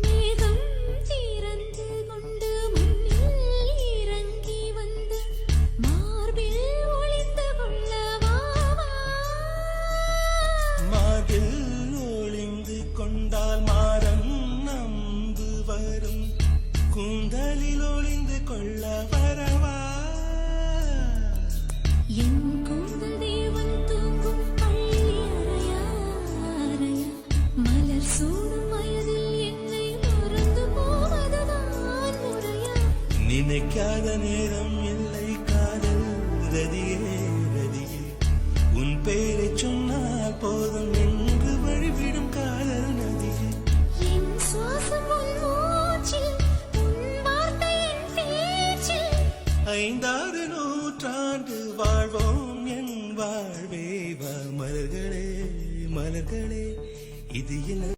மேகம் திறந்து கொண்டு மண்ணில் இறங்கி வந்து மார்பில் ஒளிந்து கொள்ளவா மார்பில் ஒளிந்து கொண்டால் மாறம் நம்பு வரும் கூந்தலில் ஒளிந்து கொள்ள வரவா என் கூந்தல் தேவன் தூங்கும் பள்ளி அறையா அறையா மலர் சூடும் வயதில் என்னை மறந்து போவதுதான் முறையா நினைக்காத நேரம் இல்லை காதல் ரதியே ரதியே உன் பேரை சொன்னால் போதும் என்று வழிவிடும் காதல் நதியே என் சுவாசம் உன் மூச்சில் உன் வார்த்தை என் பேச்சில் 5 நூற்றாண்டு வாழ்வோம் என் வாழ்வே வா மலர்களே மலர்களே இது என்ன